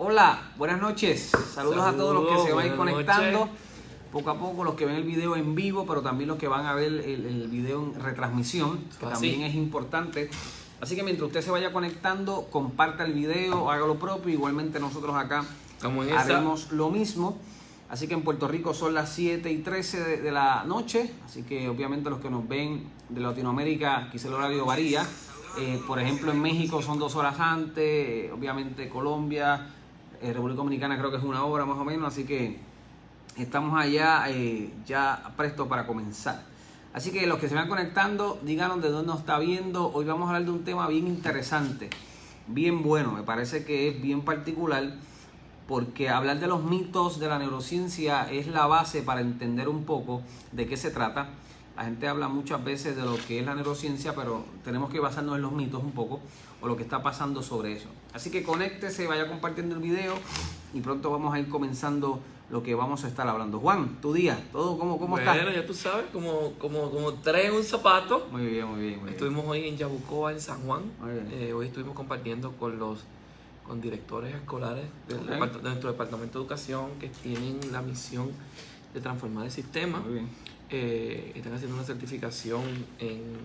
Hola, buenas noches. Saludos a todos los que se van a ir conectando. Noches. Poco a poco los que ven el video en vivo, pero también los que van a ver el video en retransmisión, que también es importante. Así que mientras usted se vaya conectando, comparta el video, haga lo propio. Igualmente nosotros acá haremos lo mismo. Así que en Puerto Rico son las 7:13 de la noche. Así que obviamente los que nos ven de Latinoamérica, quizá el horario varía. Por ejemplo, en México son 2 horas antes. Obviamente Colombia, República Dominicana creo que es 1 hora más o menos. Así que estamos allá ya prestos para comenzar. Así que los que se van conectando, díganos de dónde nos está viendo. Hoy vamos a hablar de un tema bien interesante, bien bueno. Me parece que es bien particular porque hablar de los mitos de la neurociencia es la base para entender un poco de qué se trata. La gente habla muchas veces de lo que es la neurociencia, pero tenemos que basarnos en los mitos un poco o lo que está pasando sobre eso. Así que conéctese, vaya compartiendo el video y pronto vamos a ir comenzando lo que vamos a estar hablando. Juan, tu día, ¿todo cómo estás? Bueno, ya tú sabes, como tres en un zapato. Muy bien. Estuvimos hoy en Yabucoa, en San Juan. Muy Hoy estuvimos compartiendo con directores escolares de nuestro departamento de educación que tienen la misión de transformar el sistema. Muy bien. Están haciendo una certificación en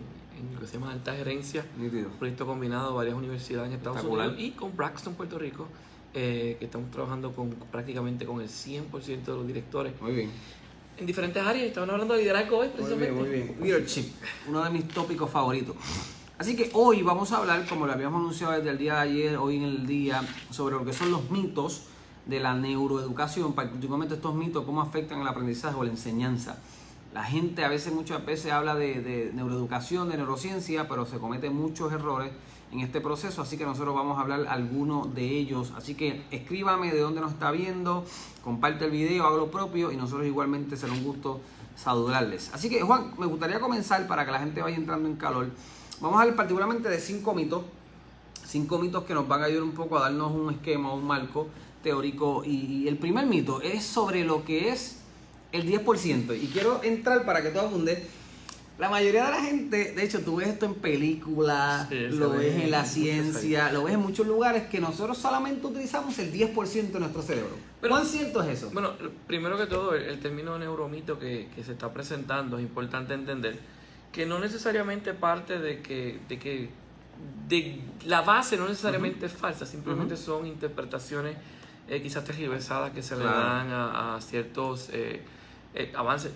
lo que se llama alta gerencia, Nítido. un proyecto combinado de varias universidades en Estados Espectacular. Unidos y con Braxton, Puerto Rico, que estamos trabajando prácticamente con el 100% de los directores Muy bien. en diferentes áreas. Estaban hablando de liderazgo hoy, precisamente. Muy bien. Leadership, uno de mis tópicos favoritos. Así que hoy vamos a hablar, como lo habíamos anunciado desde el día de ayer, hoy en el día, sobre lo que son los mitos de la neuroeducación, particularmente estos mitos, cómo afectan el aprendizaje o la enseñanza. La gente muchas veces habla de neuroeducación, de neurociencia, pero se cometen muchos errores en este proceso, así que nosotros vamos a hablar algunos de ellos. Así que escríbame de dónde nos está viendo, comparte el video, haga lo propio y nosotros igualmente será un gusto saludarles. Así que Juan, me gustaría comenzar para que la gente vaya entrando en calor. Vamos a hablar particularmente de 5 mitos, 5 mitos que nos van a ayudar un poco a darnos un esquema, un marco teórico. Y el primer mito es sobre lo que es el 10%. Y quiero entrar para que todo abunde. La mayoría de la gente, de hecho, tú ves esto en películas, lo ves en la ciencia, lo ves en muchos lugares que nosotros solamente utilizamos el 10% de nuestro cerebro. Pero, ¿cuán cierto es eso? Bueno, primero que todo, el término neuromito que se está presentando es importante entender que no necesariamente parte de la base no necesariamente es falsa, simplemente son interpretaciones quizás tergiversadas que se le dan a ciertos avances,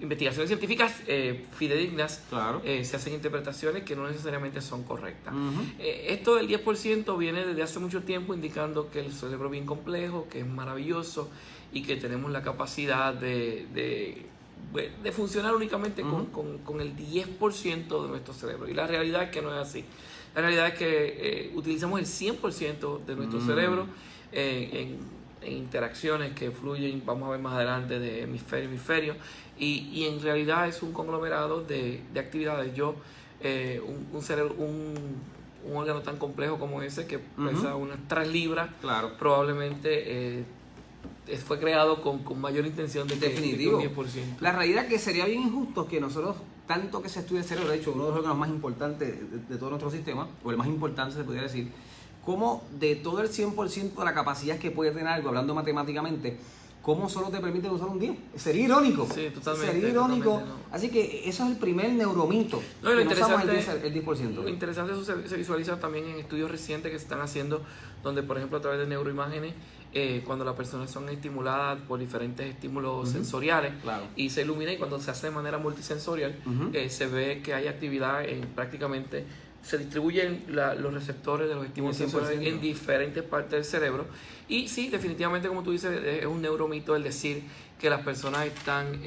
investigaciones científicas fidedignas. Se hacen interpretaciones que no necesariamente son correctas. Esto del 10% viene desde hace mucho tiempo indicando que el cerebro es bien complejo, que es maravilloso y que tenemos la capacidad de funcionar únicamente con el 10% de nuestro cerebro. Y la realidad es que no es así. La realidad es que utilizamos el 100% de nuestro cerebro en interacciones que fluyen, vamos a ver más adelante, de hemisferio a hemisferio, y en realidad es un conglomerado de actividades. Un cerebro, un órgano tan complejo como ese, que pesa unas 3 libras, probablemente fue creado con mayor intención de Definitivo. Que un 10%. La realidad es que sería bien injusto que nosotros, tanto que se estudia el cerebro, de hecho, uno de los órganos más importantes de todo nuestro sistema, o el más importante se podría decir, como de todo el 100% de la capacidad que puede tener algo, hablando matemáticamente, ¿cómo solo te permiten usar un 10? Sería irónico. Sí, totalmente. Sería irónico. Totalmente, no. Así que eso es el primer neuromito. No, y lo interesante, el 10%. Lo interesante eso se visualiza también en estudios recientes que se están haciendo, donde por ejemplo a través de neuroimágenes, cuando las personas son estimuladas por diferentes estímulos sensoriales y se ilumina, y cuando se hace de manera multisensorial, se ve que hay actividad prácticamente se distribuyen los receptores de los estímulos sensoriales en diferentes partes del cerebro. Y sí, definitivamente, como tú dices, es un neuromito el decir que las personas están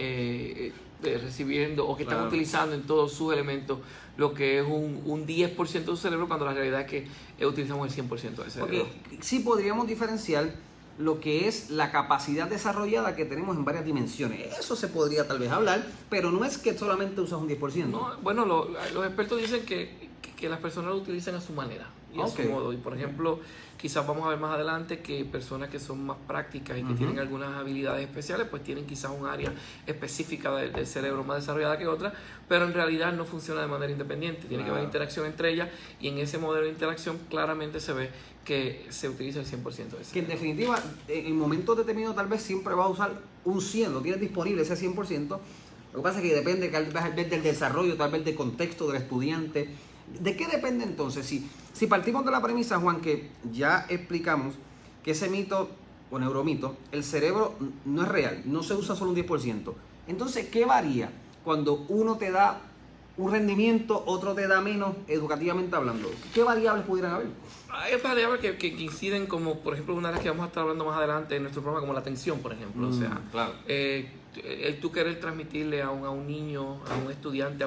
recibiendo o que están utilizando en todos sus elementos lo que es un 10% de su cerebro, cuando la realidad es que utilizamos el 100% del cerebro. Sí podríamos diferenciar lo que es la capacidad desarrollada que tenemos en varias dimensiones. Eso se podría tal vez hablar, pero no es que solamente usas un 10%. No, bueno, los expertos dicen que las personas lo utilizan a su manera y a su modo. Y por ejemplo, quizás vamos a ver más adelante que personas que son más prácticas y que tienen algunas habilidades especiales, pues tienen quizás un área específica del cerebro más desarrollada que otra, pero en realidad no funciona de manera independiente. Tiene que haber interacción entre ellas, y en ese modelo de interacción claramente se ve que se utiliza el 100% del Que en cerebro. definitiva, en momentos determinados tal vez siempre vas a usar un 100, lo tienes disponible ese 100%. Lo que pasa es que depende tal vez del desarrollo, tal vez del contexto del estudiante. ¿De qué depende entonces? Si partimos de la premisa, Juan, que ya explicamos que ese mito o neuromito, el cerebro no es real, no se usa solo un 10%. Entonces, ¿qué varía cuando uno te da un rendimiento, otro te da menos, educativamente hablando? ¿Qué variables pudieran haber? Hay otras variables que inciden, como por ejemplo una de las que vamos a estar hablando más adelante en nuestro programa, como la atención, por ejemplo. O sea, claro. El tú querer transmitirle a un niño, a un estudiante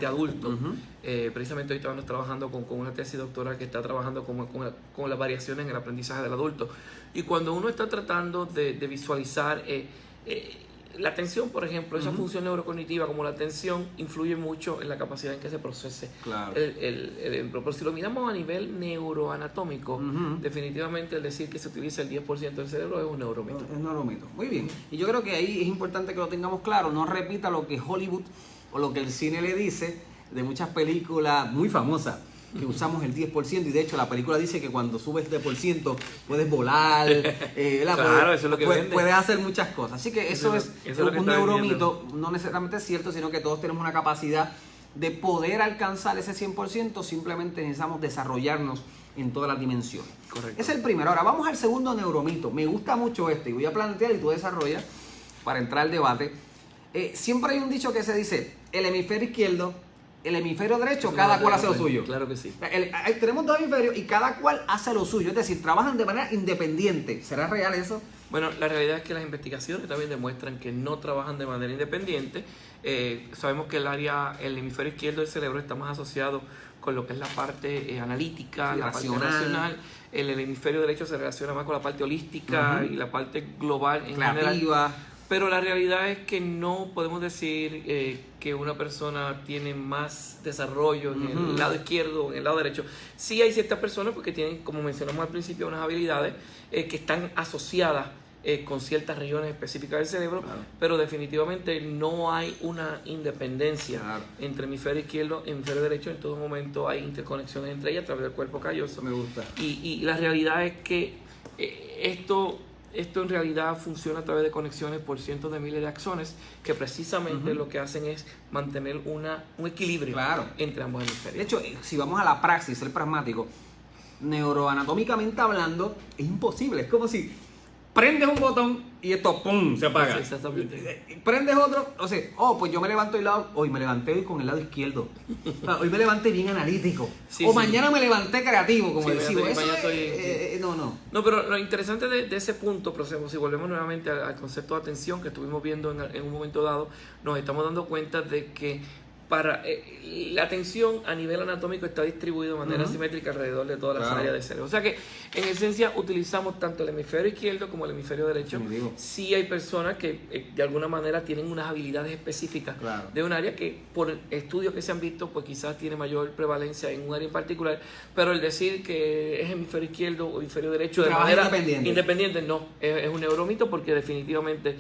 adulto. Precisamente hoy estábamos trabajando con una tesis doctoral que está trabajando con las variaciones en el aprendizaje del adulto. Y cuando uno está tratando de visualizar la atención, por ejemplo, esa función neurocognitiva como la atención influye mucho en la capacidad en que se procese Claro. pero si lo miramos a nivel neuroanatómico, definitivamente el decir que se utiliza el 10% del cerebro es un neuromito. Es un neuromito. Muy bien. Y yo creo que ahí es importante que lo tengamos claro. No repita lo que Hollywood o lo que el cine le dice de muchas películas muy famosas, que usamos el 10%, y de hecho la película dice que cuando subes el 10% puedes volar, Claro, eso es lo que vende. puedes hacer muchas cosas. Así que eso es lo que un está neuromito, no necesariamente es cierto, sino que todos tenemos una capacidad de poder alcanzar ese 100%, simplemente necesitamos desarrollarnos en todas las dimensiones. Correcto. Es el primero. Ahora vamos al segundo neuromito. Me gusta mucho este y voy a plantear y tú desarrollas para entrar al debate. Siempre hay un dicho que se dice, el hemisferio izquierdo, el hemisferio derecho, cada cual hace lo suyo. Claro que sí. Tenemos dos hemisferios y cada cual hace lo suyo, es decir, trabajan de manera independiente. ¿Será real eso? Bueno, la realidad es que las investigaciones también demuestran que no trabajan de manera independiente. Sabemos que el hemisferio izquierdo del cerebro está más asociado con lo que es la parte analítica, la parte racional. El hemisferio derecho se relaciona más con la parte holística y la parte global en Creativa. general. Pero la realidad es que no podemos decir que una persona tiene más desarrollo en el lado izquierdo o en el lado derecho. Sí hay ciertas personas porque tienen, como mencionamos al principio, unas habilidades que están asociadas con ciertas regiones específicas del cerebro, pero definitivamente no hay una independencia entre hemisferio izquierdo y hemisferio derecho. En todo momento hay interconexiones entre ellas a través del cuerpo calloso. Me gusta. Y la realidad es que esto en realidad funciona a través de conexiones por cientos de miles de axones que precisamente lo que hacen es mantener un equilibrio entre ambos hemisferios. De hecho, si vamos a la praxis, ser pragmático, neuroanatómicamente hablando, es imposible. Es como si prendes un botón y esto ¡pum! Se apaga. Sí, exactamente. Prendes otro, o sea, pues yo me levanto hoy me levanté hoy con el lado izquierdo. Hoy me levanté bien analítico. Mañana me levanté creativo, como decimos. Eso No, pero lo interesante de ese punto, si volvemos nuevamente al concepto de atención que estuvimos viendo en un momento dado, nos estamos dando cuenta de que la atención a nivel anatómico está distribuida de manera simétrica alrededor de todas las áreas del cerebro. O sea que en esencia utilizamos tanto el hemisferio izquierdo como el hemisferio derecho. Sí hay personas que de alguna manera tienen unas habilidades específicas de un área que por estudios que se han visto pues quizás tiene mayor prevalencia en un área en particular, pero el decir que es hemisferio izquierdo o hemisferio derecho de manera independiente no, es un neuromito porque definitivamente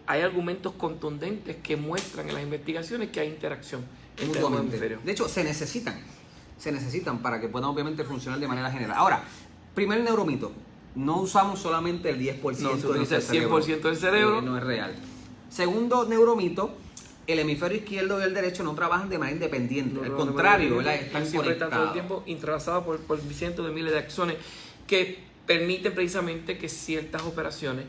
hay argumentos contundentes que muestran en las investigaciones que hay interacción entre los hemisferios. De hecho, se necesitan para que puedan obviamente funcionar de manera general. Ahora, primer neuromito, no usamos solamente el 10% no, se utiliza el 100% del cerebro. No es real. Segundo neuromito, el hemisferio izquierdo y el derecho no trabajan de manera independiente. Al contrario, están siempre están todo el conectados. tiempo entrelazados por cientos de miles de axones que permiten precisamente que ciertas operaciones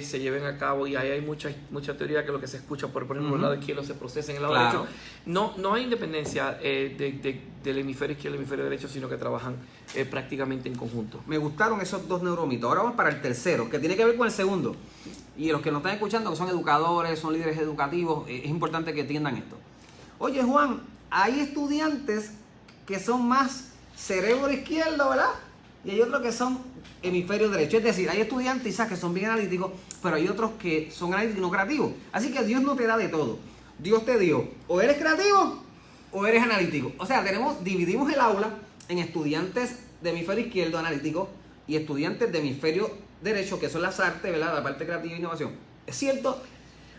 se lleven a cabo, y ahí hay mucha teoría que lo que se escucha por ejemplo el lado izquierdo se procesa en el lado derecho. No hay independencia del hemisferio izquierdo y el hemisferio derecho, sino que trabajan prácticamente en conjunto. Me gustaron esos dos neuromitos. Ahora vamos para el tercero, que tiene que ver con el segundo. Y los que nos están escuchando, que son educadores, son líderes educativos, es importante que entiendan esto. Oye, Juan, hay estudiantes que son más cerebro izquierdo, ¿verdad? Y hay otros que son hemisferio derecho. Es decir, hay estudiantes quizás que son bien analíticos, pero hay otros que son analíticos y no creativos. Así que Dios no te da de todo. Dios te dio, o eres creativo o eres analítico. O sea, dividimos el aula en estudiantes de hemisferio izquierdo analítico y estudiantes de hemisferio derecho, que son las artes, ¿verdad? La parte creativa e innovación. ¿Es cierto?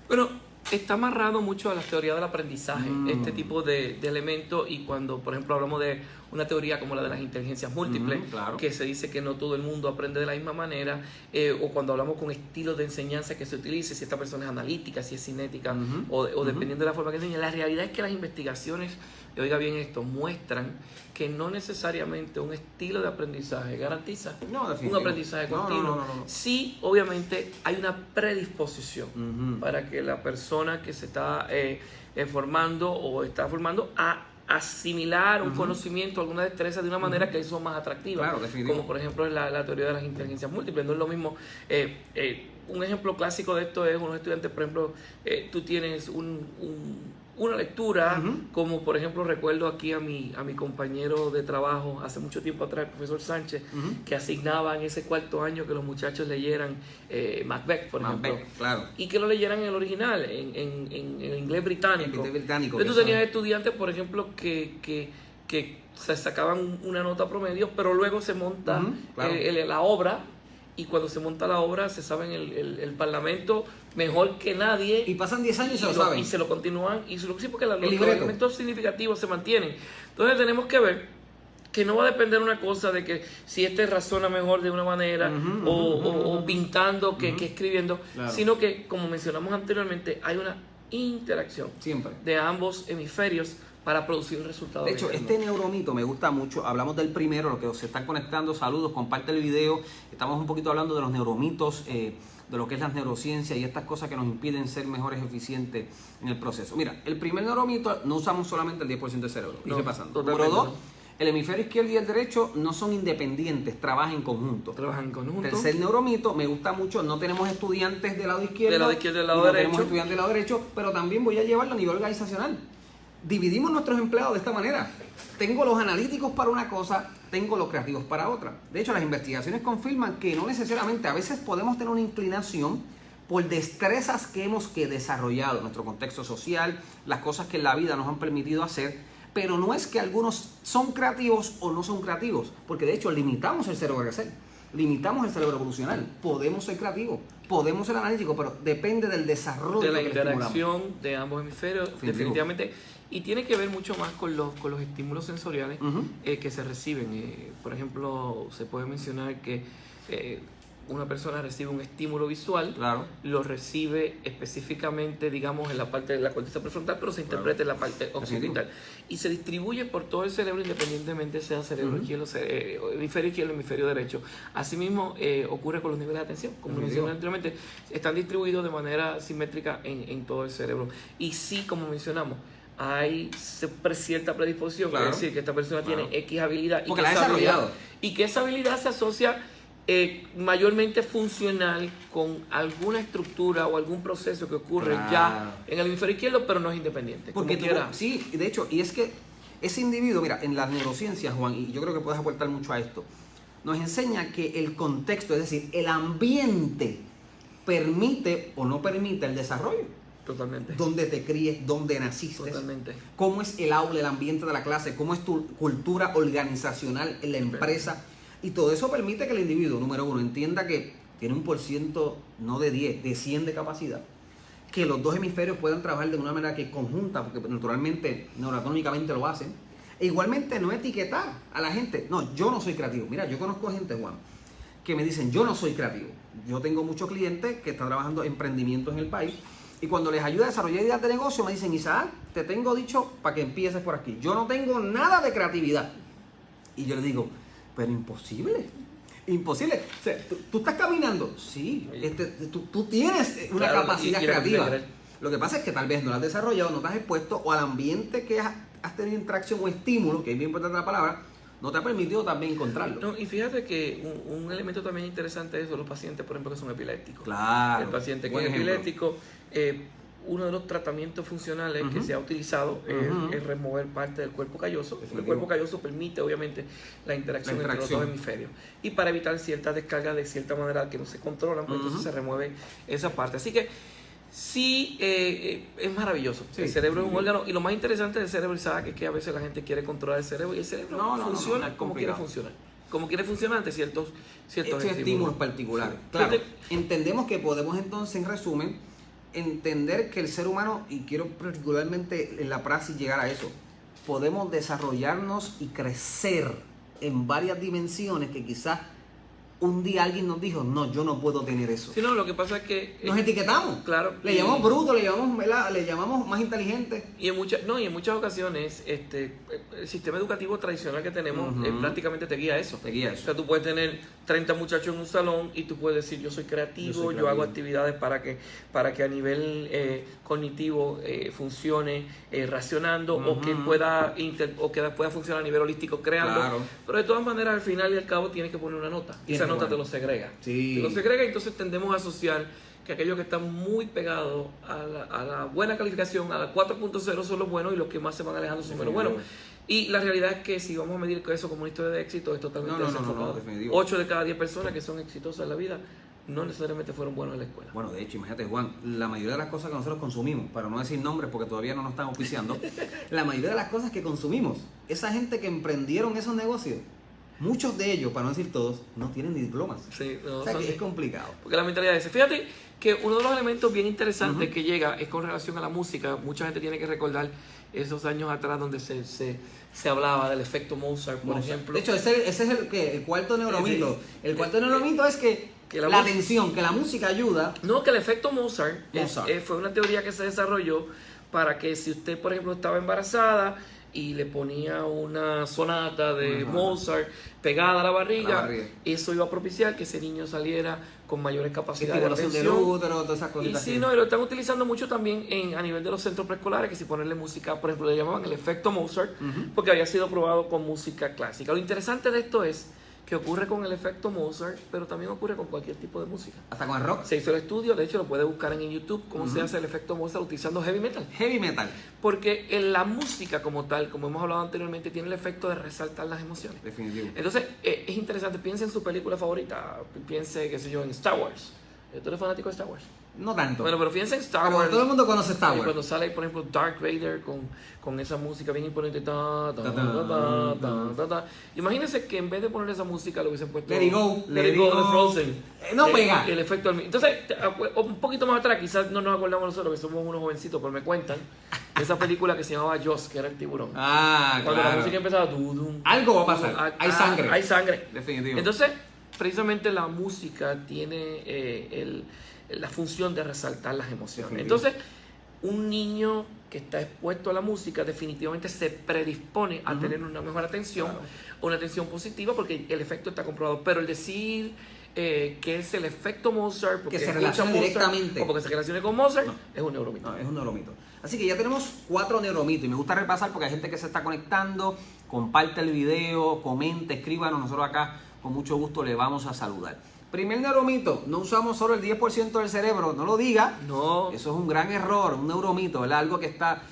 Bueno, está amarrado mucho a las teorías del aprendizaje, este tipo de elementos, y cuando, por ejemplo, hablamos de una teoría como la de las inteligencias múltiples, claro. que se dice que no todo el mundo aprende de la misma manera, o cuando hablamos con estilos de enseñanza que se utilice, si esta persona es analítica, si es cinética, o dependiendo de la forma que enseña. La realidad es que las investigaciones, y oiga bien esto, muestran que no necesariamente un estilo de aprendizaje garantiza un aprendizaje continuo. No. Sí, obviamente hay una predisposición para que la persona que se está formando o está formando a asimilar un conocimiento, alguna destreza de una manera que eso más atractiva. Claro, definitivo. Como por ejemplo es la teoría de las inteligencias múltiples. No es lo mismo. Un ejemplo clásico de esto es unos estudiantes, por ejemplo, tú tienes una lectura, como por ejemplo recuerdo aquí a mi compañero de trabajo hace mucho tiempo atrás, el profesor Sánchez, que asignaba en ese cuarto año que los muchachos leyeran Macbeth, por ejemplo, claro. y que lo leyeran en el original, en inglés británico. Entonces tú tenías estudiantes, por ejemplo, que se sacaban una nota promedio, pero luego se monta claro. La obra, y cuando se monta la obra se sabe en el Parlamento mejor que nadie. Y pasan 10 años y se lo saben. Y se lo continúan. Sí, porque los elementos significativos se mantienen. Entonces tenemos que ver que no va a depender una cosa de que si este razona mejor de una manera o pintando que escribiendo, claro. Sino que, como mencionamos anteriormente, hay una interacción siempre de ambos hemisferios para producir el resultado. De hecho, este neuromito me gusta mucho. Hablamos del primero, los que se están conectando, saludos, comparte el video. Estamos un poquito hablando de los neuromitos, de lo que es las neurociencias y estas cosas que nos impiden ser mejores eficientes en el proceso. Mira, el primer neuromito, no usamos solamente el 10% del cerebro. No, pasando. Número 2, el hemisferio izquierdo y el derecho no son independientes, trabajan en conjunto. Tercer neuromito, me gusta mucho, no tenemos estudiantes del lado izquierdo, del lado izquierdo y del lado derecho. Tenemos estudiantes del lado derecho, pero también voy a llevarlo a nivel organizacional. Dividimos nuestros empleados de esta manera. Tengo los analíticos para una cosa, tengo los creativos para otra. De hecho, las investigaciones confirman que no necesariamente, a veces podemos tener una inclinación por destrezas que hemos desarrollado en nuestro contexto social, las cosas que en la vida nos han permitido hacer, pero no es que algunos son creativos o no son creativos, porque de hecho limitamos el cerebro a crecer, limitamos el cerebro evolucional. Podemos ser creativos, podemos ser analíticos, pero depende del desarrollo de la interacción de ambos hemisferios, definitivamente. Y tiene que ver mucho más con los estímulos sensoriales que se reciben. Por ejemplo, se puede mencionar que una persona recibe un estímulo visual, claro. Lo recibe específicamente, digamos, en la parte de la corteza prefrontal, pero se interpreta en la parte occipital. Y se distribuye por todo el cerebro, independientemente sea cerebro izquierdo, hemisferio izquierdo, hemisferio derecho. Asimismo, ocurre con los niveles de atención. Como mencioné anteriormente, están distribuidos de manera simétrica en todo el cerebro. Y sí, como mencionamos, hay cierta predisposición, claro. Es decir, que esta persona tiene X habilidad porque la ha desarrollado. Y que esa habilidad se asocia mayormente funcional con alguna estructura o algún proceso que ocurre ya en el hemisferio izquierdo, pero no es independiente. Porque sí, de hecho, y es que ese individuo, mira, en las neurociencias, Juan, y yo creo que puedes aportar mucho a esto, nos enseña que el contexto, es decir, el ambiente permite o no permite el desarrollo. Totalmente. Dónde te críes, dónde naciste. Totalmente. Cómo es el aula, el ambiente de la clase, cómo es tu cultura organizacional en la empresa. Y todo eso permite que el individuo, número uno, entienda que tiene un % no de 10, de 100 de capacidad. Que los dos hemisferios puedan trabajar de una manera que conjunta, porque naturalmente, neuroanatómicamente lo hacen. E igualmente no etiquetar a la gente. No, yo no soy creativo. Mira, yo conozco gente, Juan, que me dicen, yo no soy creativo. Yo tengo muchos clientes que están trabajando emprendimientos en el país. Y cuando les ayuda a desarrollar ideas de negocio, me dicen, Isaac, te tengo dicho para que empieces por aquí. Yo no tengo nada de creatividad. Y yo le digo, pero imposible. Imposible. O sea, ¿tú estás caminando? Sí. Tú tienes una capacidad creativa. Lo que pasa es que tal vez no la has desarrollado, no te has expuesto, o al ambiente que has tenido interacción o estímulo, que es bien importante la palabra, no te ha permitido también encontrarlo. No, y fíjate que un elemento también interesante es los pacientes, por ejemplo, que son epilépticos. Claro. El paciente que es epiléptico, uno de los tratamientos funcionales que se ha utilizado es remover parte del cuerpo calloso. El cuerpo calloso permite, obviamente, la interacción entre los dos hemisferios. Y para evitar ciertas descargas de cierta manera que no se controlan, pues entonces se remueve esa parte. Así que sí, es maravilloso. Sí, el cerebro es un órgano, y lo más interesante del cerebro, ¿sabes? Es que a veces la gente quiere controlar el cerebro, y el cerebro funciona como quiere funcionar. Como quiere funcionar ante ciertos estímulos particulares. Sí. Claro, entendemos que podemos entonces, en resumen, entender que el ser humano, y quiero particularmente en la praxis llegar a eso, podemos desarrollarnos y crecer en varias dimensiones que quizás un día alguien nos dijo, no, yo no puedo tener eso. Sí, no, lo que pasa es que... Nos etiquetamos. Claro. Le llamamos bruto, le llamamos más inteligente. Y en muchas ocasiones el sistema educativo tradicional que tenemos prácticamente te guía a eso. Te guía a eso. O sea, tú puedes tener 30 muchachos en un salón y tú puedes decir, yo soy creativo, yo hago actividades para que a nivel cognitivo funcione racionando o que pueda funcionar a nivel holístico creando. Claro. Pero de todas maneras, al final y al cabo, tienes que poner una nota. Y esa nota te lo segrega. Sí. Te lo segrega y entonces tendemos a asociar que aquellos que están muy pegados a la buena calificación, a la 4.0 son los buenos y los que más se van alejando son los buenos. Y la realidad es que si vamos a medir eso como una historia de éxito, es totalmente desenfocado. Definitivo. 8 de cada 10 personas que son exitosas en la vida no necesariamente fueron buenos en la escuela. Bueno, de hecho, imagínate, Juan, la mayoría de las cosas que nosotros consumimos, para no decir nombres porque todavía no nos están auspiciando, la mayoría de las cosas que consumimos, esa gente que emprendieron esos negocios, muchos de ellos, para no decir todos, no tienen ni diplomas. Sí, o sea que es complicado. Porque la mentalidad es esa. Fíjate que uno de los elementos bien interesantes que llega es con relación a la música. Mucha gente tiene que recordar esos años atrás donde se hablaba del efecto Mozart, por ejemplo. De hecho, ese es el cuarto neuromito. Sí. El cuarto neuromito es que la atención, que la música ayuda. No, que el efecto Mozart. Fue una teoría que se desarrolló para que si usted, por ejemplo, estaba embarazada y le ponía una sonata de Mozart pegada a la barriga, eso iba a propiciar que ese niño saliera con mayores capacidades de atención. Del útero, todas esas cositas. Y sí, no, y lo están utilizando mucho también a nivel de los centros preescolares, que si ponerle música, por ejemplo, le llamaban el efecto Mozart, porque había sido probado con música clásica. Lo interesante de esto es que ocurre con el efecto Mozart, pero también ocurre con cualquier tipo de música. Hasta con el rock. Se hizo el estudio, de hecho lo puede buscar en YouTube, cómo se hace el efecto Mozart utilizando heavy metal. Heavy metal. Porque en la música como tal, como hemos hablado anteriormente, tiene el efecto de resaltar las emociones. Definitivo. Entonces, es interesante, piense en su película favorita, piense, qué sé yo, en Star Wars. ¿Tú eres fanático de Star Wars? No tanto. Bueno, pero fíjense en Star Wars. Todo el mundo conoce Star Wars. Cuando sale, por ejemplo, Darth Vader con esa música bien imponente. Imagínense que en vez de poner esa música le hubiesen puesto Let It Go. Let It Go de Frozen. No pega. El efecto. Entonces, un poquito más atrás, quizás no nos acordamos nosotros que somos unos jovencitos, pero me cuentan de esa película que se llamaba Jaws, que era el tiburón. Cuando la música empezaba. Algo va a pasar. Hay sangre. Hay sangre. Definitivo. Entonces, precisamente la música tiene la función de resaltar las emociones. Definitivo. Entonces, un niño que está expuesto a la música definitivamente se predispone a tener una mejor atención, una atención positiva, porque el efecto está comprobado. Pero el decir que es el efecto Mozart, porque que se relacione directamente, o porque se relacione con Mozart, es un neuromito. No, es un neuromito. Así que ya tenemos 4 neuromitos y me gusta repasar porque hay gente que se está conectando. Comparte el video, comente, escríbanos. Nosotros acá con mucho gusto le vamos a saludar. Primer neuromito, no usamos solo el 10% del cerebro, no lo diga. No. Eso es un gran error, un neuromito, ¿verdad? Algo que está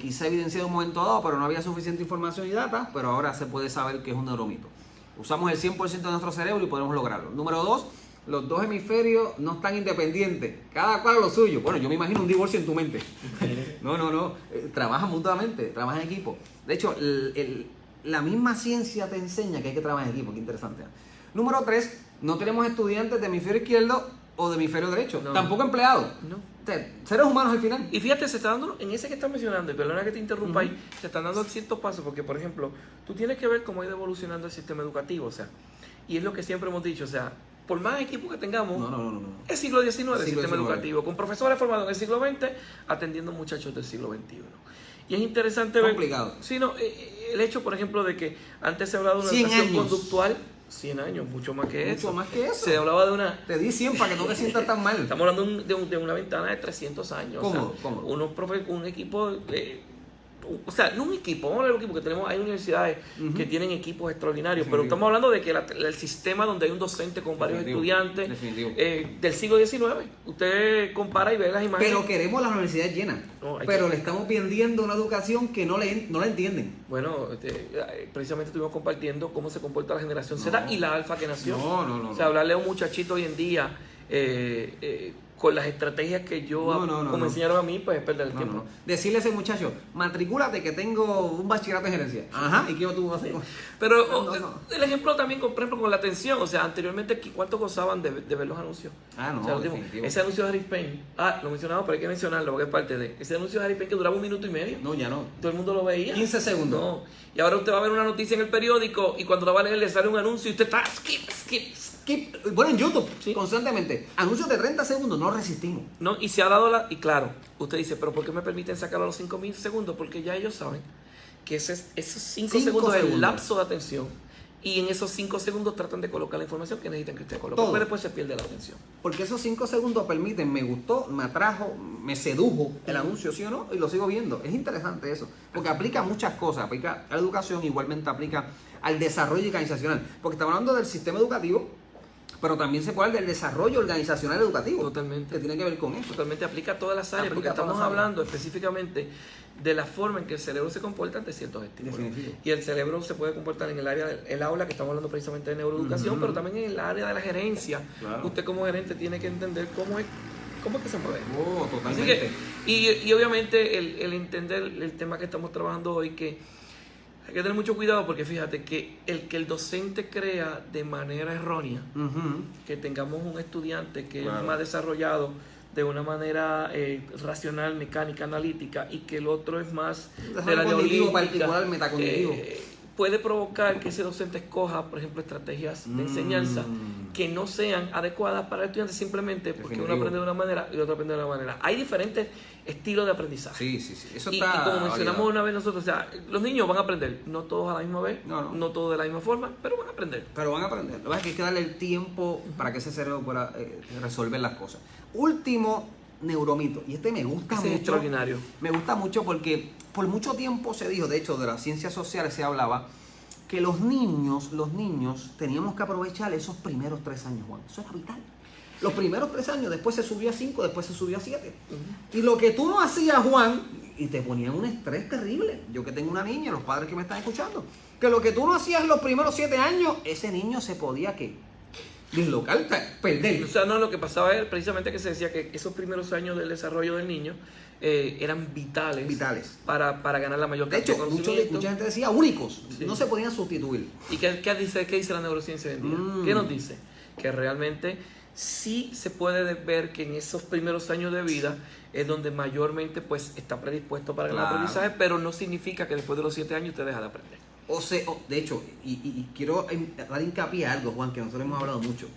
quizá evidenciado en un momento dado, pero no había suficiente información y data, pero ahora se puede saber que es un neuromito. Usamos el 100% de nuestro cerebro y podemos lograrlo. Número 2, los dos hemisferios no están independientes, cada cual a lo suyo. Bueno, yo me imagino un divorcio en tu mente. No, trabajan mutuamente, trabajan en equipo. De hecho, la misma ciencia te enseña que hay que trabajar en equipo, qué interesante. Número 3, no tenemos estudiantes de hemisferio izquierdo o de hemisferio derecho, tampoco empleados. No. O sea, seres humanos al final. Y fíjate, se está dando, en ese que estás mencionando, y perdona que te interrumpa ahí, se están dando ciertos pasos, porque por ejemplo, tú tienes que ver cómo ha ido evolucionando el sistema educativo, o sea, y es lo que siempre hemos dicho, o sea, por más equipos que tengamos, es siglo XIX el sistema educativo, con profesores formados en el siglo XX, atendiendo muchachos del siglo XXI. Y es interesante ver... Complicado. Sí, no, el hecho, por ejemplo, de que antes se hablaba de una educación conductual, 100 años, mucho más que eso. Mucho más que eso. Se hablaba de una... Te di 100 para que no te sientas tan mal. Estamos hablando de una ventana de 300 años. ¿Cómo? Un equipo... o sea, no un equipo, vamos a hablar de un equipo que tenemos, hay universidades que tienen equipos extraordinarios, pero estamos hablando de que el sistema donde hay un docente con varios estudiantes del siglo XIX, usted compara y ve las imágenes. Pero queremos las universidades llenas, pero le estamos vendiendo una educación que no la entienden. Bueno, precisamente estuvimos compartiendo cómo se comporta la generación Z y la alfa que nació. No. O sea, hablarle a un muchachito hoy en día con las estrategias que yo, como enseñaron a mí, pues es perder el tiempo. Decirle a ese muchacho, matricúlate que tengo un bachillerato en gerencia. Ajá, ¿y qué tú vas a hacer? Pero el ejemplo también, por ejemplo, con la atención. O sea, anteriormente, ¿cuánto gozaban de ver los anuncios? No, o sea, ese anuncio de Harry Payne, lo mencionaba, pero hay que mencionarlo porque es parte de... Ese anuncio de Harry Payne que duraba 1 minuto y medio. No, ya no. Todo el mundo lo veía. 15 segundos. No. Y ahora usted va a ver una noticia en el periódico y cuando la va a leer le sale un anuncio y usted está skip. Bueno, en YouTube, constantemente. Anuncios de 30 segundos, no resistimos. No, y se ha dado y claro, usted dice, pero ¿por qué me permiten sacarlo a los 5.000 segundos? Porque ya ellos saben que esos 5 segundos es el lapso de atención. Y en esos 5 segundos tratan de colocar la información que necesitan que usted coloque. Pero después se pierde la atención. Porque esos 5 segundos permiten, me gustó, me atrajo, me sedujo el anuncio, ¿sí o no? Y lo sigo viendo. Es interesante eso. Porque aplica muchas cosas. Aplica a la educación, igualmente aplica al desarrollo organizacional. Porque estamos hablando del sistema educativo, pero también se puede hablar del desarrollo organizacional educativo. Totalmente. Que tiene que ver con eso. Totalmente aplica a todas las áreas, porque estamos hablando específicamente de la forma en que el cerebro se comporta ante ciertos estímulos. Definitivo. Y el cerebro se puede comportar en el área del aula, que estamos hablando precisamente de neuroeducación, pero también en el área de la gerencia. Claro. Usted como gerente tiene que entender cómo es que se mueve. Totalmente. Y obviamente el entender el tema que estamos trabajando hoy, que hay que tener mucho cuidado porque fíjate que el docente crea de manera errónea que tengamos un estudiante que es más desarrollado de una manera racional, mecánica, analítica, y que el otro es más de la cognitivo particular, metacognitivo. Puede provocar que ese docente escoja, por ejemplo, estrategias de enseñanza que no sean adecuadas para el estudiante simplemente porque uno aprende de una manera y el otro aprende de otra manera. Hay diferentes estilos de aprendizaje. Sí. Eso y está como mencionamos una vez nosotros, o sea, los niños van a aprender, no todos a la misma vez, no todos de la misma forma, pero van a aprender. Lo que pasa es que hay que darle el tiempo para que ese cerebro pueda resolver las cosas. Último neuromito, y este me gusta mucho. Es extraordinario. Me gusta mucho porque por mucho tiempo se dijo, de hecho de las ciencias sociales se hablaba, que los niños teníamos que aprovechar esos primeros 3 años, Juan. Eso era vital. Los primeros 3 años, después se subió a 5, después se subió a 7. Y lo que tú no hacías, Juan, y te ponían un estrés terrible. Yo que tengo una niña, los padres que me están escuchando, que lo que tú no hacías los primeros 7 años, ese niño se podía dislocar, perder. O sea, no, lo que pasaba era precisamente que se decía que esos primeros años del desarrollo del niño eran vitales para ganar la mayor cantidad de conocimiento. De hecho, mucha gente decía únicos, no se podían sustituir. ¿Y qué dice la neurociencia hoy en día? ¿Qué nos dice? Que realmente sí se puede ver que en esos primeros años de vida es donde mayormente pues está predispuesto para el aprendizaje, pero no significa que después de los 7 años te deja de aprender. De hecho, y quiero dar hincapié a algo, Juan, que nosotros hemos hablado mucho.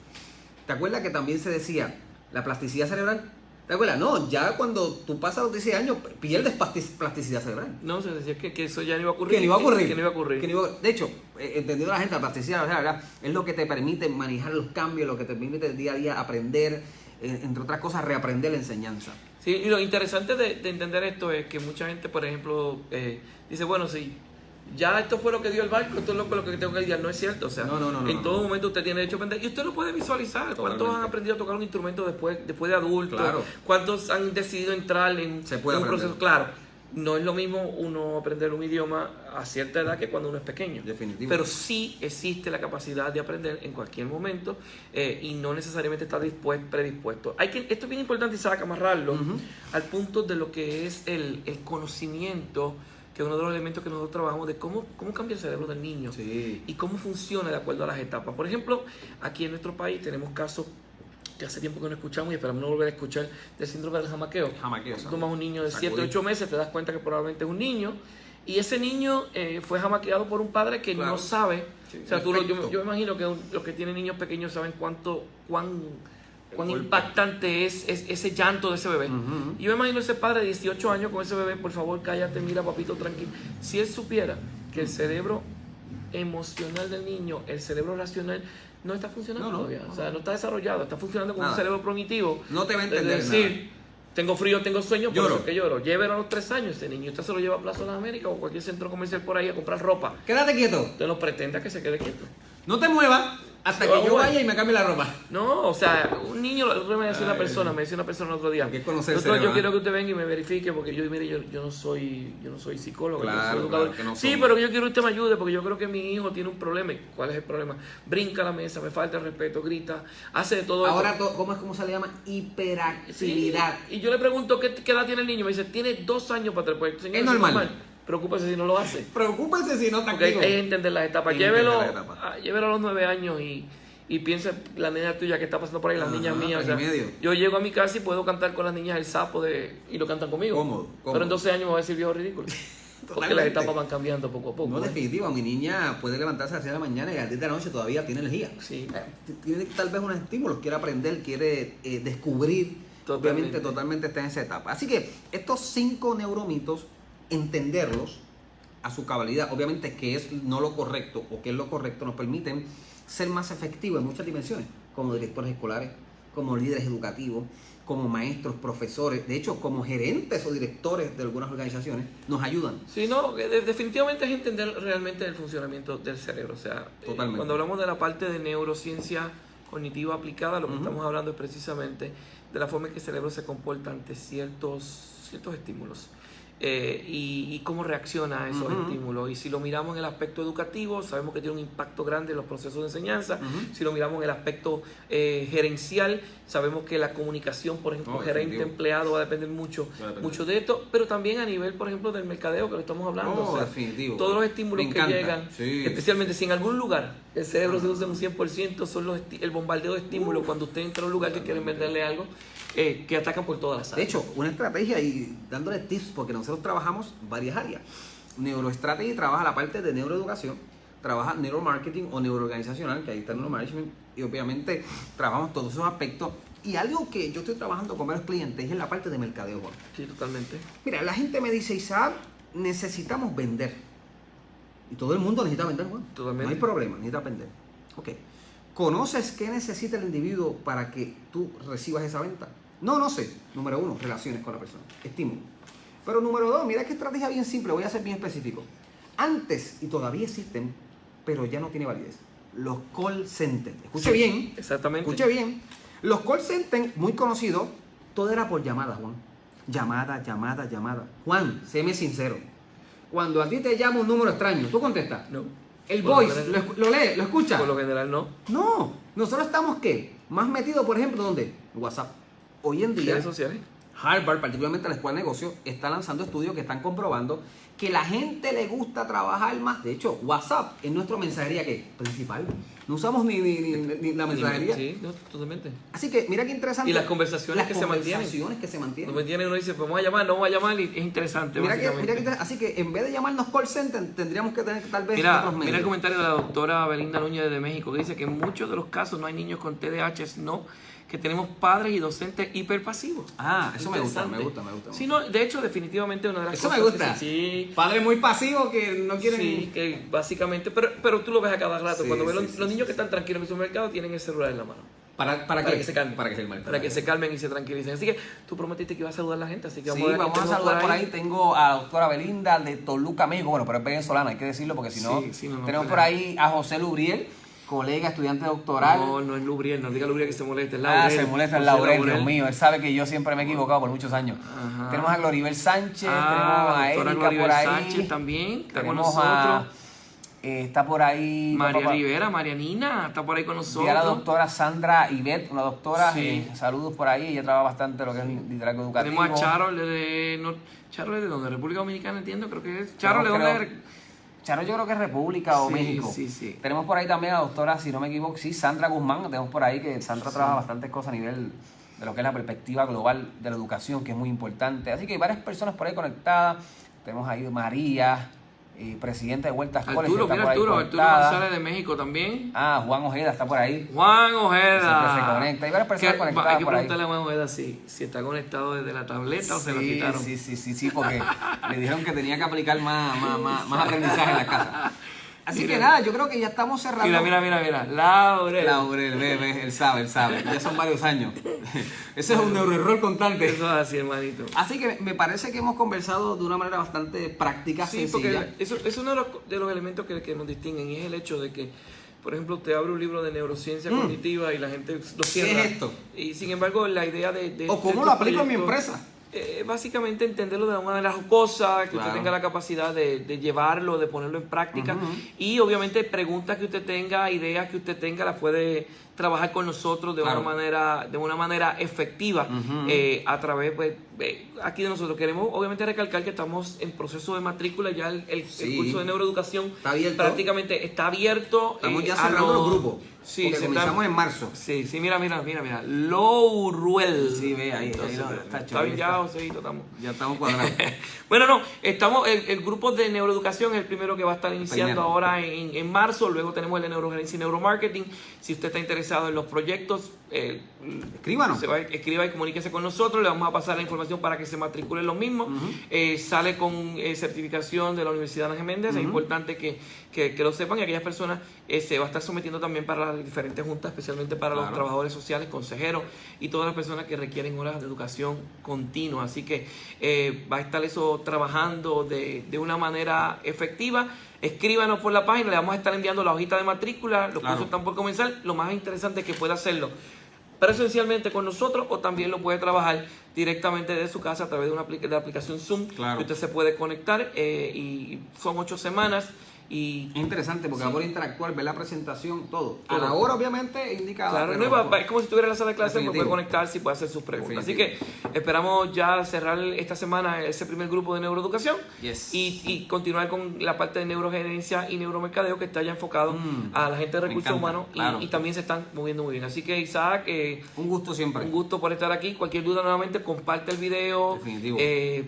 ¿Te acuerdas que también se decía la plasticidad cerebral? ¿Te acuerdas? No, ya cuando tú pasas los 16 años pierdes plasticidad cerebral. No, se decía que eso ya no iba a ocurrir. Que no iba a ocurrir. De hecho, entendiendo la gente, la plasticidad cerebral es lo que te permite manejar los cambios, lo que te permite día a día aprender, entre otras cosas, reaprender la enseñanza. Sí, y lo interesante de entender esto es que mucha gente, por ejemplo, dice, bueno, sí, ya esto fue lo que dio el barco, esto es lo que tengo que lidiar. No es cierto, o sea, en todo momento usted tiene derecho a aprender y usted lo puede visualizar. ¿Cuántos han aprendido a tocar un instrumento después de adultos? Claro. ¿Cuántos han decidido entrar en un proceso? Claro, no es lo mismo uno aprender un idioma a cierta edad que cuando uno es pequeño. Definitivo. Pero sí existe la capacidad de aprender en cualquier momento y no necesariamente está predispuesto. Esto es bien importante, Isaac, amarrarlo al punto de lo que es el conocimiento, que es uno de los elementos que nosotros trabajamos, de cómo cambia el cerebro del niño y cómo funciona de acuerdo a las etapas. Por ejemplo, aquí en nuestro país tenemos casos que hace tiempo que no escuchamos y esperamos no volver a escuchar, del síndrome del jamaqueo. Tú tomas un niño de 7 o 8 meses, te das cuenta que probablemente es un niño, y ese niño fue jamaqueado por un padre que no sabe. O sea, yo me imagino que los que tienen niños pequeños saben cuán impactante es ese llanto de ese bebé. Y yo me imagino ese padre de 18 años con ese bebé, por favor, cállate, mira, papito, tranquilo. Si él supiera que el cerebro emocional del niño, el cerebro racional, no está funcionando todavía. O sea, no está desarrollado, está funcionando con un cerebro cognitivo. No te va a entender decir, tengo frío, tengo sueño, por eso que lloro. Llévelo a los 3 años, ese niño usted se lo lleva a Plaza de las Américas o cualquier centro comercial por ahí a comprar ropa. Quédate quieto. Usted no pretenda que se quede quieto. No te muevas. Hasta que yo vaya y me cambie la ropa. No, o sea, un niño, el otro día me decía una persona el otro día, Hay que conocerse, doctor, yo ¿verdad? quiero que usted venga y me verifique porque yo no soy psicólogo, yo soy educador. Claro, que no sí, somos. pero yo quiero que usted me ayude porque yo creo que mi hijo tiene un problema. ¿Cuál es el problema? Brinca a la mesa, me falta el respeto, grita, hace de todo. Ahora, ¿cómo se le llama? Hiperactividad. Sí, y yo le pregunto ¿qué edad tiene el niño? Me dice, tiene 2 años para trepar. Señor, Es eso normal. Preocúpese si no lo hace. Preocúpense si no está Porque activo. hay que entender las etapas. Hay que entender Llévelo, las etapas. llévelo a los 9 años y piensa la niña tuya que está pasando por ahí, las Ajá, niñas mías. O 3 y sea, medio. yo llego a mi casa y puedo cantar con las niñas el sapo y lo cantan conmigo. Cómodo. Pero en 12 años me va a decir viejo ridículo. Porque las etapas van cambiando poco a poco. No, definitivo, mi niña puede levantarse a las 6 de la mañana y a las 10 de la noche todavía tiene energía. Sí. Tiene tal vez unos estímulos, quiere aprender, quiere descubrir. Obviamente totalmente está en esa etapa. Así que estos 5 neuromitos, entenderlos a su cabalidad, obviamente que es no lo correcto o que es lo correcto, nos permiten ser más efectivos en muchas dimensiones, como directores escolares, como líderes educativos, como maestros, profesores, de hecho como gerentes o directores de algunas organizaciones, nos ayudan. Sí, no, definitivamente es entender realmente el funcionamiento del cerebro. O sea, Totalmente. Cuando hablamos de la parte de neurociencia cognitiva aplicada, lo que estamos hablando es precisamente de la forma en que el cerebro se comporta ante ciertos estímulos. Y cómo reacciona a esos estímulos. Y si lo miramos en el aspecto educativo, sabemos que tiene un impacto grande en los procesos de enseñanza. Si lo miramos en el aspecto gerencial, sabemos que la comunicación, por ejemplo, gerente-empleado va a depender mucho de esto, pero también a nivel, por ejemplo, del mercadeo que lo estamos hablando. Definitivo. Todos los estímulos que llegan, sí, especialmente si en algún lugar el cerebro se usa un 100%, son el bombardeo de estímulos cuando usted entra a un lugar que quieren venderle algo, que atacan por todas las áreas. De hecho, una estrategia y dándole tips, porque nosotros trabajamos varias áreas. Neurostrategy trabaja la parte de neuroeducación, trabaja neuromarketing o neuroorganizacional, que ahí está el neuromanagement, y obviamente trabajamos todos esos aspectos. Y algo que yo estoy trabajando con varios clientes es en la parte de mercadeo, Juan. Sí, totalmente. Mira, la gente me dice, Isaac, necesitamos vender. Y todo el mundo necesita vender, Juan. Totalmente. No hay problema, necesita vender. Ok. ¿Conoces qué necesita el individuo para que tú recibas esa venta? No sé. Número 1, relaciones con la persona. Estímulo. Pero número 2, mira qué estrategia bien simple. Voy a ser bien específico. Antes, y todavía existen, pero ya no tiene validez, los call centers. Escuche bien. Exactamente. Escuche bien. Los call centers, muy conocidos, todo era por llamada, Juan. Llamada. Juan, séme sincero. Cuando a ti te llama un número extraño, ¿tú contestas? No. El Por voice, lo ¿lo lee? ¿Lo escucha? Por lo general no. No. Nosotros estamos, ¿qué? Más metidos, por ejemplo, ¿dónde? WhatsApp. Hoy en día, Redes sociales. Harvard, particularmente la Escuela de Negocios, está lanzando estudios que están comprobando que la gente le gusta trabajar más. De hecho, WhatsApp es nuestra mensajería ¿qué? Principal. No usamos ni la mensajería. Sí, no, totalmente. Así que mira qué interesante. Y las conversaciones que se mantienen. Las conversaciones que se mantienen. Uno dice, pues vamos a llamar, no vamos a llamar, y es interesante. Mira básicamente. que así que en vez de llamarnos call center, tendríamos que tener tal vez otros medios. Mira el comentario de la doctora Belinda Núñez de México, que dice que en muchos de los casos no hay niños con TDAH, no, que tenemos padres y docentes hiperpasivos. Ah, eso me gusta. Sí, no, de hecho, definitivamente una de las eso cosas. me gusta. Sí. Padres muy pasivos que no quieren. Sí, que básicamente, pero tú lo ves a cada rato. Sí, Cuando ves sí, los niños que están tranquilos en el supermercado tienen el celular en la mano. ¿Para que se calmen. Para que se calmen y se tranquilicen. Así que tú prometiste que ibas a saludar a la gente, así que Sí, vamos a ver vamos a quién tenemos saludar por ahí. Tengo a la doctora Belinda de Toluca, México. Bueno, pero es venezolana, hay que decirlo porque si no. Sí, no, tenemos por ahí a José Lubriel, colega, estudiante doctoral. No es Lubriel, no diga Lubriel que se moleste, es Laurel. Se molesta el José Laurel, Dios mío. Él sabe que yo siempre me he equivocado por muchos años. Ajá. Tenemos a Gloribel Sánchez, tenemos la a doctora Erika Gloribel por ahí. Sánchez también, está con Tenemos nosotros. está por ahí. María Rivera, Marianina, está por ahí con nosotros. Y a la doctora Sandra Ivette, una doctora. Sí. Saludos por ahí, ella trabaja bastante lo que es liderazgo educativo. Tenemos a Charol Charol es de donde, República Dominicana, entiendo, creo que es. Charol es donde. Charo, yo creo que es República o Sí, México. sí. Tenemos por ahí también a la doctora, si no me equivoco, sí, Sandra Guzmán. Tenemos por ahí que Sandra trabaja bastantes cosas a nivel de lo que es la perspectiva global de la educación, que es muy importante. Así que hay varias personas por ahí conectadas. Tenemos ahí María, presidente de Huertas College. Arturo, está mira por ahí Arturo conectada. González de México también. Juan Ojeda está por ahí. Juan Ojeda. Siempre se conecta. Hay varias personas conectadas hay que por ahí. preguntarle a Juan Ojeda si está conectado desde la tableta o se lo quitaron. Sí, porque le dijeron que tenía que aplicar más aprendizaje en la casa. Así Mira. que nada, yo creo que ya estamos cerrando. Mira. Laurel. Ve, él sabe. Ya son varios años. Ese es un neuroerror constante. Eso es así, hermanito. Así que me parece que hemos conversado de una manera bastante práctica, Sí, sencilla. porque eso es uno de los elementos que nos distinguen, y es el hecho de que, por ejemplo, usted abre un libro de neurociencia cognitiva y la gente lo cierra. ¿Qué es esto? Y sin embargo, la idea de ¿O cómo lo aplico en mi empresa? Básicamente entenderlo de una manera jocosa, que Claro. usted tenga la capacidad de llevarlo, de ponerlo en práctica. Y obviamente preguntas que usted tenga, ideas que usted tenga, las puede trabajar con nosotros de Claro. una manera efectiva a través, pues, aquí de nosotros. Queremos obviamente recalcar que estamos en proceso de matrícula, ya el Sí. curso de neuroeducación Está abierto. prácticamente está abierto. Estamos ya a cerrando los grupos. Sí, porque se comenzamos en marzo. Sí, mira. Lowruel. Sí, ve, ahí Entonces, lo- está bien, ya, Joséito, estamos. Ya estamos cuadrados. Bueno, no, estamos, el grupo de neuroeducación es el primero que va a estar iniciando Primero. ahora en marzo, luego tenemos el de neurogerencia y neuromarketing. Si usted está interesado en los proyectos, Escríbanos. escriba y comuníquese con nosotros, le vamos a pasar la información para que se matricule en los mismos. Sale con certificación de la Universidad Ángel Méndez, es importante que lo sepan, y aquellas personas se va a estar sometiendo también para las diferentes juntas, especialmente para los Claro. trabajadores sociales, consejeros y todas las personas que requieren horas de educación continua. Así que va a estar eso trabajando de una manera efectiva. Escríbanos por la página, le vamos a estar enviando la hojita de matrícula, los Claro. cursos están por comenzar. Lo más interesante es que pueda hacerlo presencialmente con nosotros o también lo puede trabajar directamente desde su casa a través de de la aplicación Zoom, Claro. que usted se puede conectar y son 8 semanas y Es interesante porque va a poder interactuar, ver la presentación, todo. A Todo. la hora, obviamente, indicada. claro, pero- no, es como si estuviera en la sala de clase, pues Definitivo. puede conectarse y puede hacer sus preguntas. Así Definitivo. que esperamos ya cerrar esta semana ese primer grupo de neuroeducación Yes. y continuar con la parte de neurogerencia y neuromercadeo que está ya enfocado a la gente de Me recursos encanta, humanos claro. y también se están moviendo muy bien. Así que Isaac, Un gusto siempre. un gusto por estar aquí. Cualquier duda nuevamente, comparte el video, Definitivo.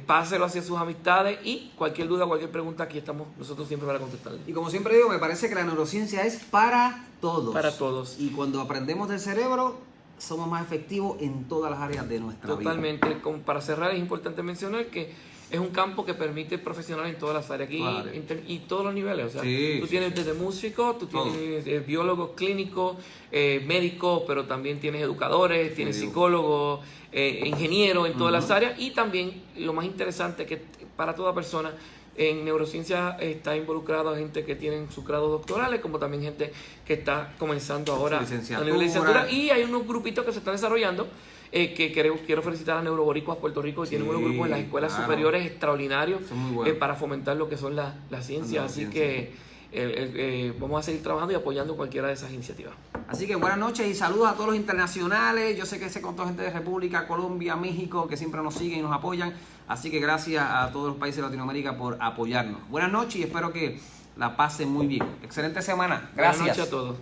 páselo hacia sus amistades y cualquier duda, cualquier pregunta, aquí estamos nosotros siempre para contestarle. Y como siempre digo, me parece que la neurociencia es para todos. Para todos. Y cuando aprendemos del cerebro, somos más efectivos en todas las áreas de nuestra vida. Totalmente. Para cerrar, es importante mencionar que es un campo que permite profesionales en todas las áreas aquí Claro. y todos los niveles. O sea, Sí, tú sí, tienes desde músicos, tú Todo. tienes biólogos clínicos, médicos, pero también tienes educadores, tienes Definitivo. psicólogos, ingenieros en todas las áreas. Y también lo más interesante que para toda persona en neurociencia está involucrado gente que tienen sus grados doctorales, como también gente que está comenzando ahora Su licenciatura. a nivel de licenciatura. Y hay unos grupitos que se están desarrollando. Que quiero felicitar a Neuroboricuas Puerto Rico, que Sí, tienen unos grupos en las escuelas claro. superiores extraordinarios Son muy buenos. para fomentar lo que son las ciencias. Así que vamos a seguir trabajando y apoyando cualquiera de esas iniciativas. Así que buenas noches y saludos a todos los internacionales. Yo sé que se contó gente de República, Colombia, México, que siempre nos siguen y nos apoyan. Así que gracias a todos los países de Latinoamérica por apoyarnos. Buenas noches y espero que la pasen muy bien. Excelente semana. Gracias. Buenas noches a todos.